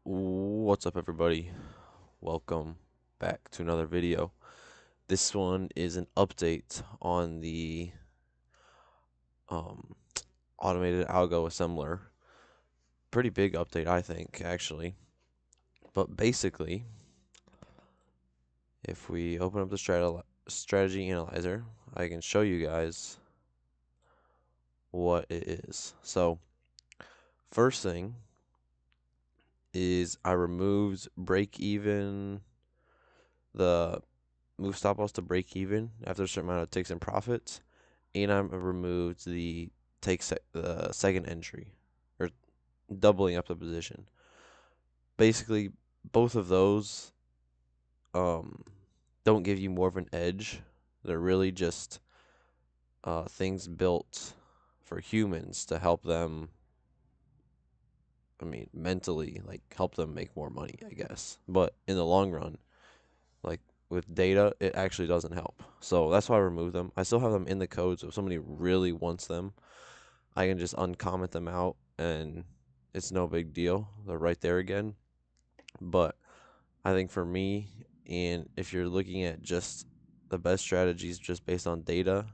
What's up, everybody? Welcome back to another video. This one is an update on the um, automated algo assembler. Pretty big update, I think, actually. But basically, if we open up the strategy analyzer, I can show you guys what it is. So, first thing is I removed break even, the move stop loss to break even after a certain amount of ticks and profits, and I removed the the second entry, or doubling up the position. Basically, both of those um, don't give you more of an edge. They're really just things built for humans to help them. I mean, mentally, like help them make more money, I guess. But in the long run, like with data, it actually doesn't help. So that's why I removed them. I still have them in the code, so if somebody really wants them, I can just uncomment them out and it's no big deal. They're right there again. But I think for me, and if you're looking at just the best strategies just based on data,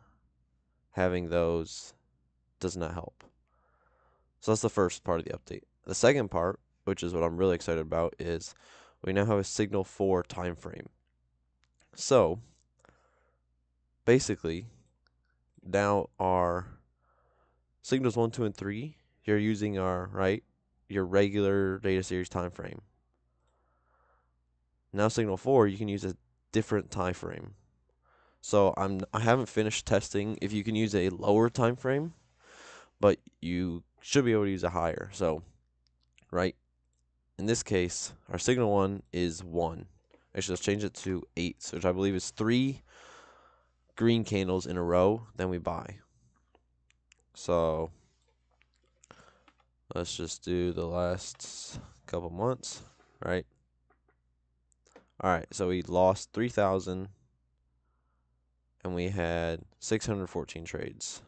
having those does not help. So that's the first part of the update. The second part, which is what I'm really excited about, is we now have a signal 4 time frame. So basically, now our signals 1, 2, and 3, you're using your regular data series time frame. Now signal 4, you can use a different time frame. So I haven't finished testing if you can use a lower time frame, but you should be able to use a higher. So, right, in this case, our signal 1 is 1. Actually, let's change it to 8, which I believe is 3 green candles in a row, then we buy. So, let's just do the last couple months, right? All right, so we lost 3,000 and we had 614 trades.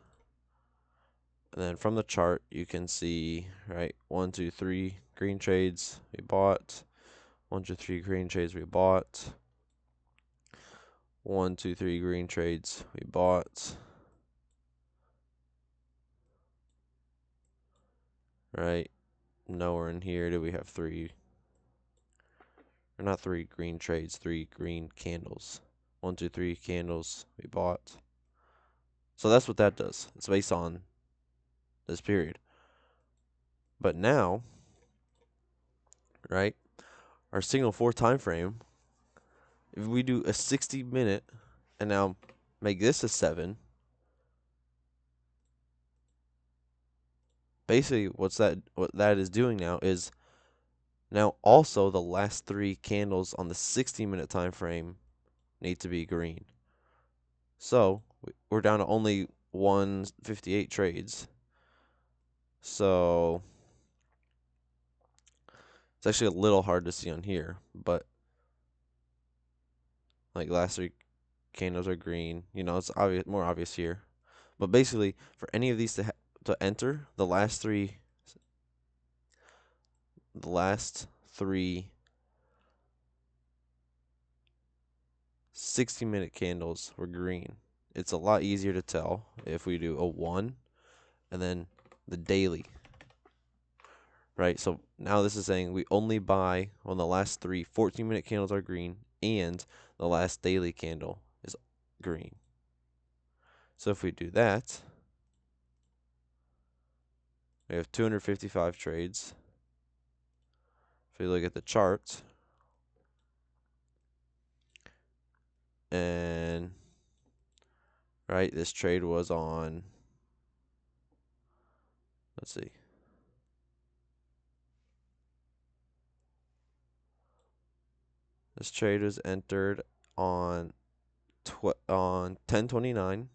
And then from the chart, you can see, right, 1, 2, 3 green trades we bought. 1, 2, 3 green trades we bought. 1, 2, 3 green trades we bought. Right, nowhere in here do we have 3, or not 3 green trades, 3 green candles. 1, 2, 3 candles we bought. So that's what that does. It's based on this period. But now, right, our signal 4 time frame, if we do a 60-minute and now make this a 7, basically what that is doing now is now also the last 3 candles on the 60-minute time frame need to be green. So we're down to only 158 trades. So it's actually a little hard to see on here, but like last 3 candles are green. You know, it's obvious, more obvious here. But basically, for any of these to enter, the last three 60-minute candles were green. It's a lot easier to tell if we do a 1 and then the daily. Right? So now this is saying we only buy when the last 3 14-minute candles are green and the last daily candle is green. So if we do that, we have 255 trades. If we look at the chart, and right, this trade was on, let's see, this trade was entered on 10/29,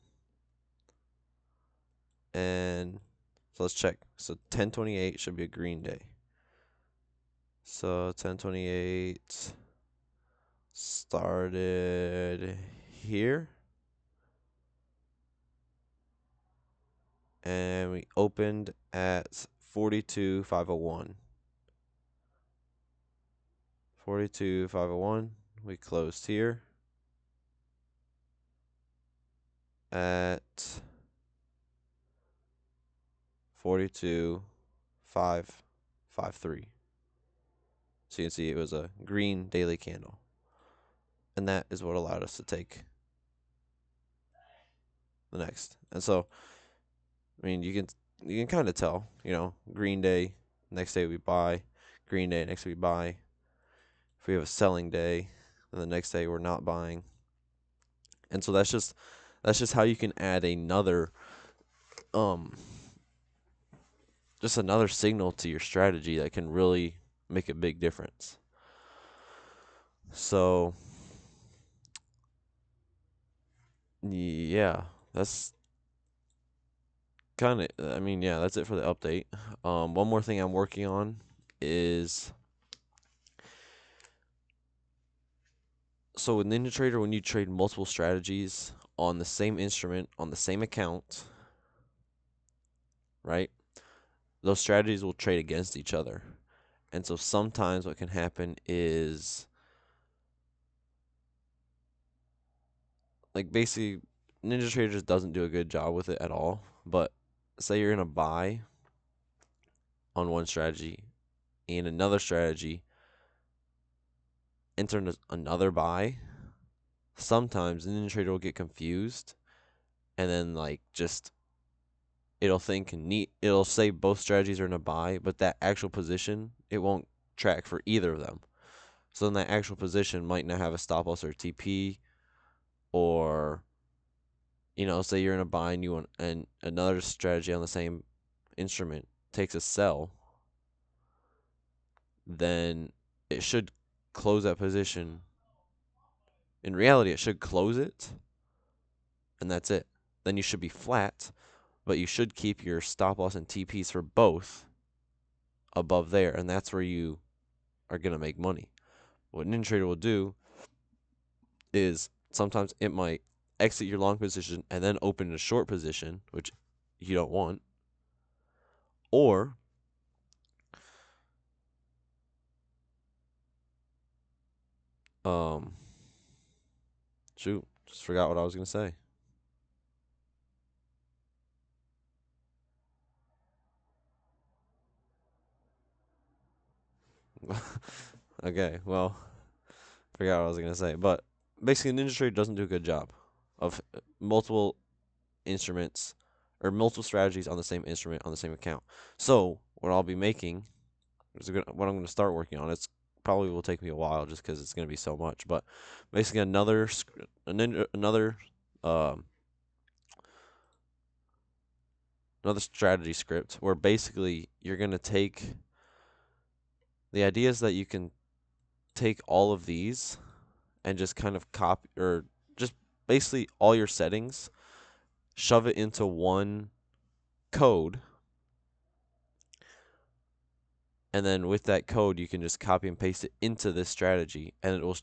and so let's check. So 10/28 should be a green day. So 10/28 started here, and we opened at 42,501. 42,501. We closed here at 42,553. So you can see it was a green daily candle. And that is what allowed us to take the next. And so, I mean, you can kind of tell, green day, next day we buy, green day, next day we buy. If we have a selling day, then the next day we're not buying. And so that's just how you can add another just another signal to your strategy that can really make a big difference. So yeah, that's kind of that's it for the update. One more thing I'm working on is, so with NinjaTrader, when you trade multiple strategies on the same instrument on the same account, right? Those strategies will trade against each other. And so sometimes what can happen is, like, basically NinjaTrader just doesn't do a good job with it at all. But say you're going to buy on one strategy and another strategy enter another buy, sometimes the NinjaTrader will get confused and then it'll say both strategies are in a buy, but that actual position, it won't track for either of them. So then that actual position might not have a stop loss or TP, or say you're in a buy and another strategy on the same instrument takes a sell, then it should close that position. In reality, it should close it, and that's it. Then you should be flat, but you should keep your stop loss and TPs for both above there, and that's where you are going to make money. What NinjaTrader will do is sometimes it might exit your long position and then open a short position, which you don't want. Or just forgot what I was going to say. Okay, well, forgot what I was going to say. But basically, NinjaTrader doesn't do a good job of multiple instruments or multiple strategies on the same instrument on the same account. So what I'll be making is what I'm going to start working on. It's probably will take me a while just because it's going to be so much. But basically, another strategy script where basically you're going to take the ideas that you can take all of these and just kind of copy, or just basically all your settings, shove it into one code, and then with that code you can just copy and paste it into this strategy, and it will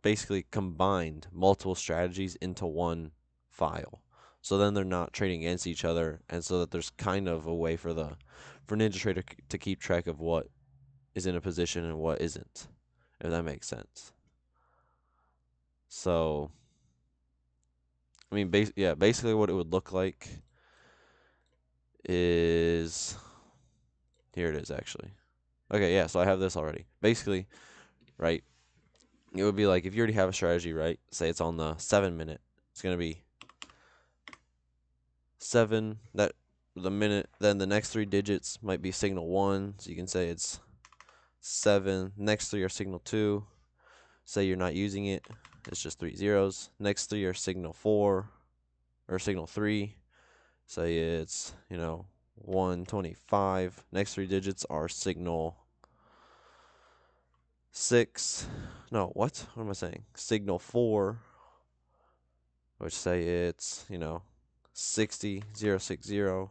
basically combine multiple strategies into one file. So then they're not trading against each other, and so that there's kind of a way for NinjaTrader to keep track of what is in a position and what isn't, if that makes sense. So, I mean, basically what it would look like is, here it is actually. Okay, yeah, so I have this already. Basically, right, it would be like if you already have a strategy, right? Say it's on the 7-minute. It's going to be 7, that the minute, then the next 3 digits might be signal 1, so you can say it's 7. Next 3 are signal 2. Say you're not using it, it's just 3 zeros. Next 3 are signal 4 or signal 3. Say it's, 125. Next 3 digits are signal 6. No, what am I saying? Signal 4, which say it's, 60060.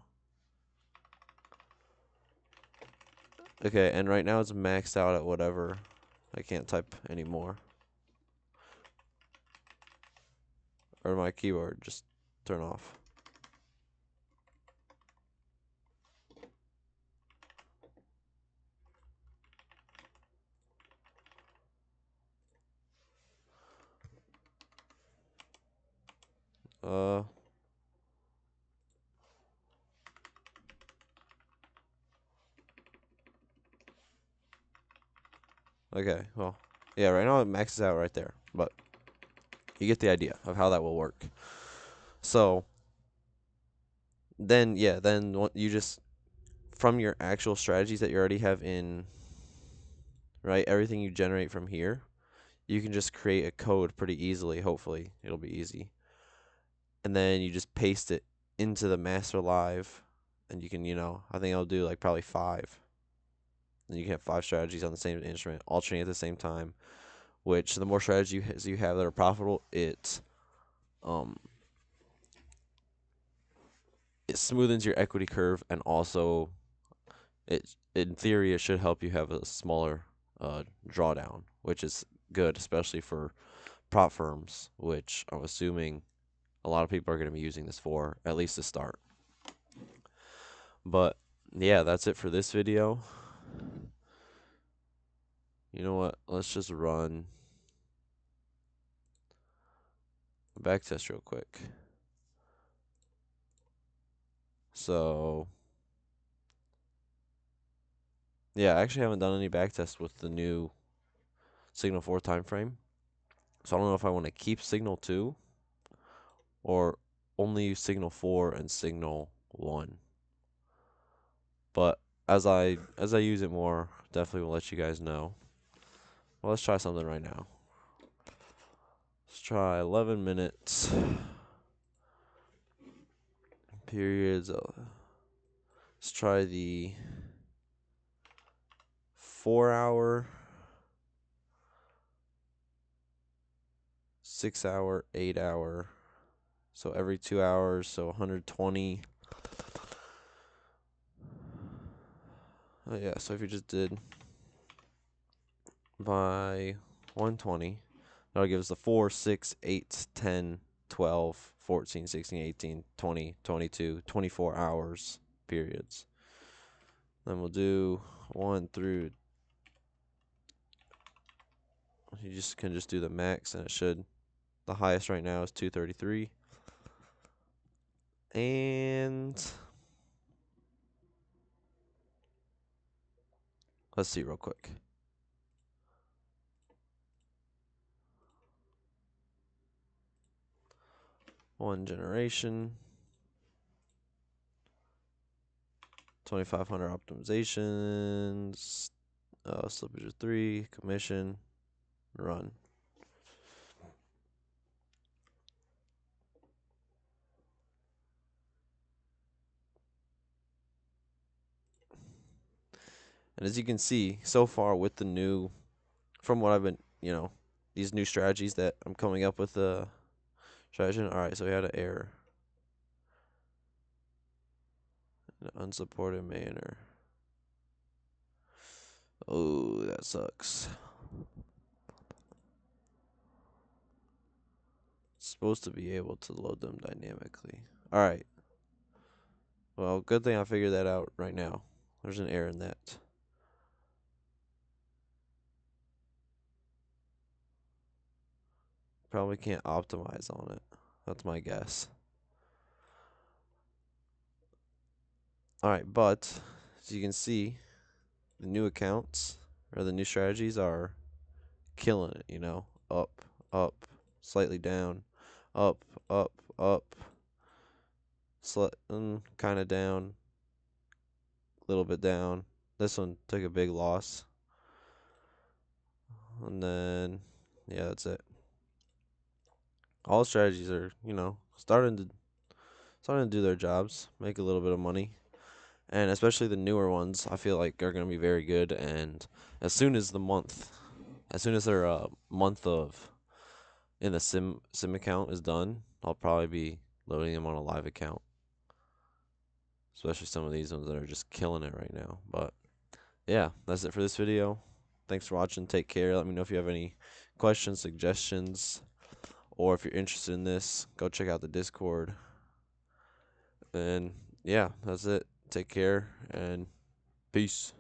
Okay, and right now it's maxed out at whatever. I can't type anymore. Or my keyboard just turn off. Okay, well, yeah, right now it maxes out right there, but you get the idea of how that will work. So then, yeah, then you just, from your actual strategies that you already have in, right, everything you generate from here, you can just create a code pretty easily. Hopefully, it'll be easy. And then you just paste it into the master live, and you can, I think I'll do like probably 5. And you can have 5 strategies on the same instrument, alternating at the same time. Which the more strategies you have that are profitable, um it smoothens your equity curve, and also it in theory it should help you have a smaller drawdown, which is good, especially for prop firms, which I'm assuming a lot of people are going to be using this for, at least to start. But yeah, that's it for this video. You know what? Let's just run a back test real quick. So yeah, I actually haven't done any back tests with the new Signal 4 time frame. So I don't know if I want to keep Signal 2 or only use Signal 4 and Signal 1. But as I use it more, definitely will let you guys know. Well, let's try something right now. Let's try 11 minutes periods. Let's try the 4-hour, 6-hour, 8-hour. So every 2 hours, so 120. Oh yeah, so if you just did by 120, that'll give us the 4, 6, 8, 10, 12, 14, 16, 18, 20, 22, 24 hours periods. Then we'll do 1 through, you can just do the max, and it should, the highest right now is 233. And let's see real quick. One generation, 2,500 optimizations, slippage of 3, commission, run. And as you can see, so far with the new, from what I've been, these new strategies that I'm coming up with, strategy. All right, so we had an error. An unsupported manner. Oh, that sucks. It's supposed to be able to load them dynamically. All right. Well, good thing I figured that out right now. There's an error in that. Probably can't optimize on it. That's my guess. All right, but as you can see, the new accounts or the new strategies are killing it, Up, up, slightly down, up, up, up, kind of down, a little bit down. This one took a big loss. And then, yeah, that's it. All strategies are, starting to do their jobs, make a little bit of money. And especially the newer ones, I feel like are going to be very good. And as soon as their month of in the sim account is done, I'll probably be loading them on a live account. Especially some of these ones that are just killing it right now. But yeah, that's it for this video. Thanks for watching. Take care. Let me know if you have any questions, suggestions, or if you're interested in this, go check out the Discord. And yeah, that's it. Take care and peace.